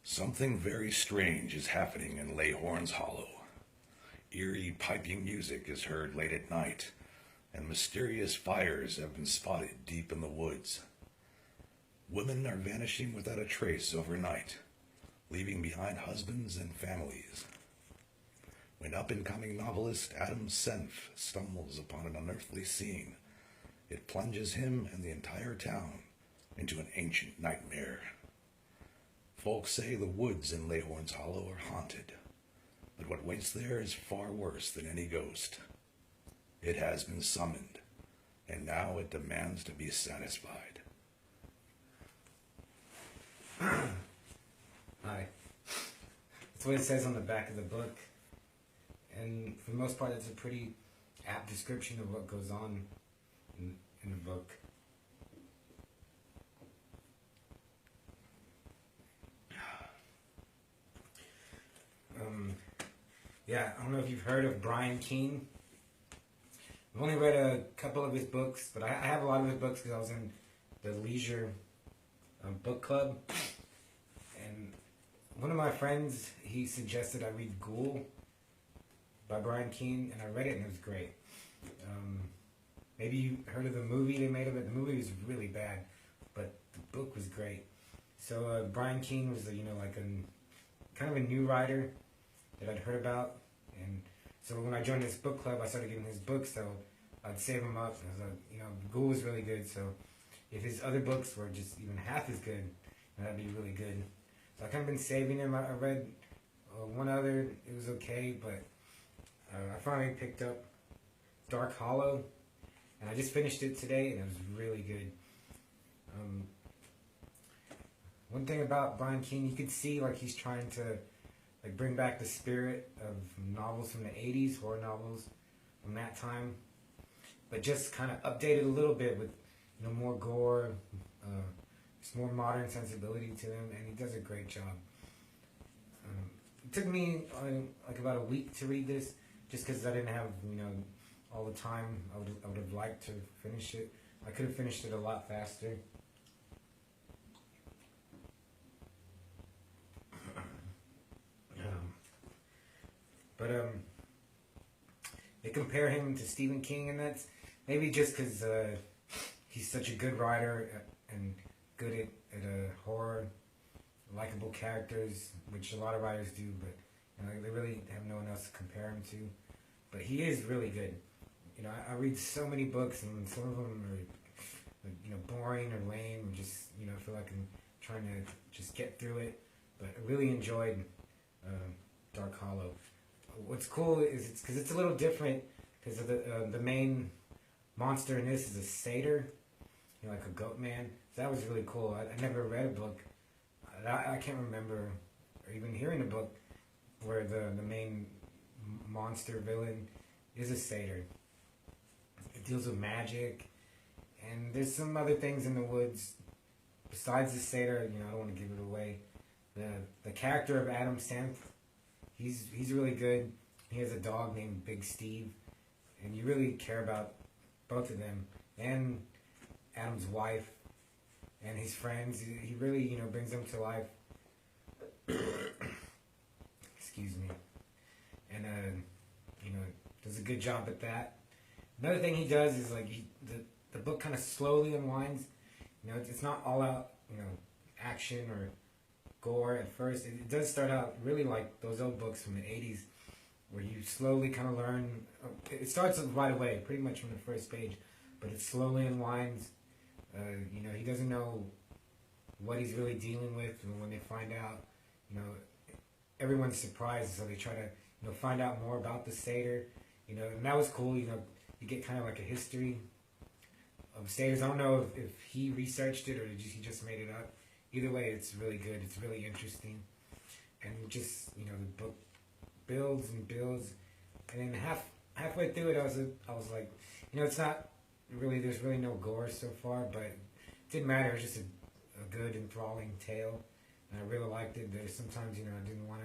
Something very strange is happening in Lehorn's Hollow. Eerie piping music is heard late at night, and mysterious fires have been spotted deep in the woods. Women are vanishing without a trace overnight, leaving behind husbands and families. When up-and-coming novelist Adam Senf stumbles upon an unearthly scene, it plunges him and the entire town into an ancient nightmare. Folks say the woods in Lehorn's Hollow are haunted, but what waits there is far worse than any ghost. It has been summoned, and now it demands to be satisfied. Hi. That's what it says on the back of the book. And for the most part, that's a pretty apt description of what goes on in the book. Yeah, I don't know if you've heard of Brian Keene. I've only read a couple of his books, but I have a lot of his books because I was in the leisure book club. And one of my friends, he suggested I read Ghoul by Brian Keene, and I read it and it was great. Maybe you heard of the movie they made of it. The movie was really bad, but the book was great. So Brian Keene was like a kind of a new writer that I'd heard about, and so when I joined this book club, I started getting his books, so I'd save them up. And I was like, Ghoul was really good, so if his other books were just even half as good, that'd be really good. So I kind of been saving them. I read one other, it was okay, but I finally picked up Dark Hollow, and I just finished it today, and it was really good. One thing about Brian Keene, you could see like he's trying to bring back the spirit of novels from the 80s, horror novels from that time, but just kind of updated a little bit with more gore, just more modern sensibility to them, and he does a great job. It took me like about a week to read this, just because I didn't have all the time I would have liked to finish it. I could have finished it a lot faster. But they compare him to Stephen King, and that's maybe just because he's such a good writer and good at horror, likable characters, which a lot of writers do, but they really have no one else to compare him to. But he is really good. I read so many books, and some of them are boring or lame, or just feel like I'm trying to just get through it. But I really enjoyed Dark Hollow. What's cool is because it's a little different, because the main monster in this is a satyr, like a goat man. So that was really cool. I never read a book. I can't remember, or even hearing a book where the main monster villain is a satyr. It deals with magic, and there's some other things in the woods besides the satyr. I don't want to give it away. The character of Adam Sandler, he's really good. He has a dog named Big Steve, and you really care about both of them, and Adam's wife, and his friends. He really brings them to life. Excuse me. And does a good job at that. Another thing he does is the book kind of slowly unwinds. It's not all out action or gore at first. It does start out really like those old books from the 80s, where you slowly kind of learn. It starts right away, pretty much from the first page, but it slowly unwinds. He doesn't know what he's really dealing with, and when they find out, everyone's surprised, so they try to find out more about the satyr. And that was cool. You get kind of like a history of satyrs. I don't know if he researched it or he just made it up. Either way, it's really good. It's really interesting, and just the book builds and builds, and then halfway through it, I was like, it's not really. There's really no gore so far, but it didn't matter. It was just a good, enthralling tale, and I really liked it. There's sometimes I didn't want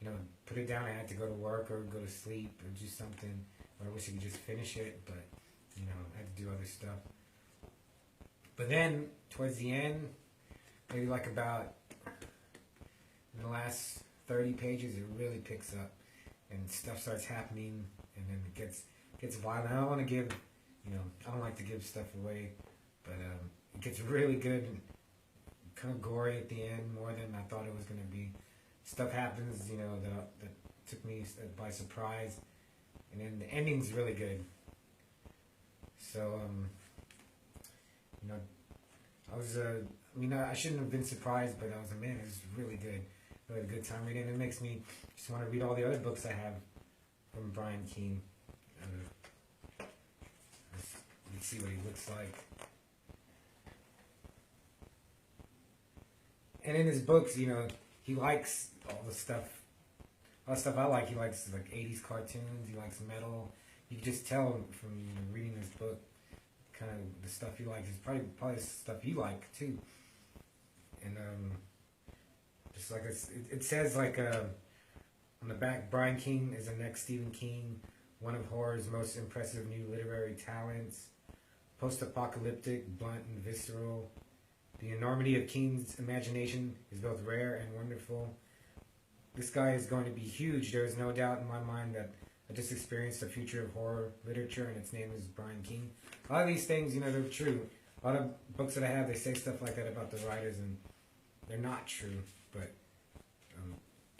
to put it down. I had to go to work or go to sleep or do something. Or I wish I could just finish it, but I had to do other stuff. But then towards the end, maybe like about in the last 30 pages, it really picks up, and stuff starts happening, and then it gets violent. I don't want to give, I don't like to give stuff away, but it gets really good and kind of gory at the end, more than I thought it was going to be. Stuff happens, that took me by surprise, and then the ending's really good. So, I shouldn't have been surprised, but I was like, man, it was really good. I had a good time reading it. It makes me just want to read all the other books I have from Brian Keene. Let's see what he looks like. And in his books, he likes all the stuff I like. He likes like 80s cartoons. He likes metal. You can just tell from reading this book, kind of the stuff he likes. It's probably the stuff you like too. And just like it says like on the back, Brian Keene is the next Stephen King, one of horror's most impressive new literary talents. Post-apocalyptic, blunt, and visceral. The enormity of Keene's imagination is both rare and wonderful. This guy is going to be huge. There is no doubt in my mind that I just experienced the future of horror literature, and its name is Brian Keene. A lot of these things, they're true. A lot of books that I have, they say stuff like that about the writers, and they're not true. But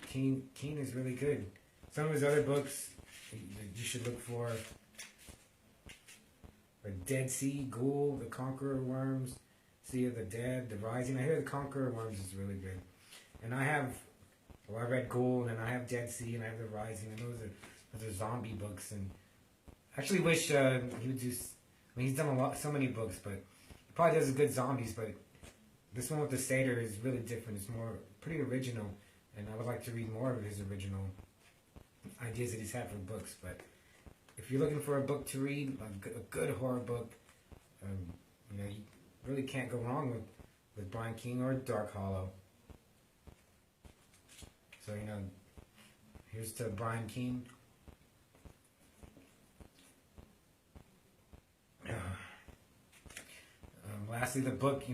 Keene is really good. Some of his other books you should look for: The Dead Sea, Ghoul, The Conqueror Worms, Sea of the Dead, The Rising. I hear The Conqueror Worms is really good. And I read Ghoul, and I have Dead Sea, and I have The Rising, and those are zombie books. And I actually wish he would do. He's done so many books, but he probably does good zombies. But this one with the satyr is really different. It's pretty original, and I would like to read more of his original ideas that he's had for books. But if you're looking for a book to read, a good horror book, you really can't go wrong with Brian Keene or Dark Hollow. So, here's to Brian Keene. Lastly, the book,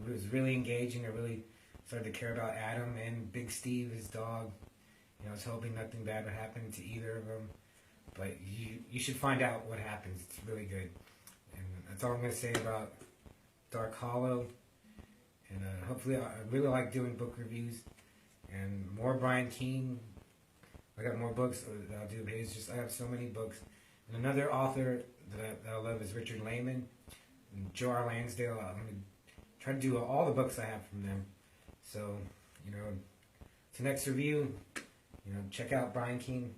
was really engaging. I really started to care about Adam and Big Steve, his dog. I was hoping nothing bad would happen to either of them. But you should find out what happens. It's really good. And that's all I'm going to say about Dark Hollow. And hopefully, I really like doing book reviews. And more Brian Keene. I got more books that I'll do of his. I have so many books. And another author that I love is Richard Lehman and Joe R. Lansdale. I'm going to try to do all the books I have from them. So, to next review, check out Brian Keene.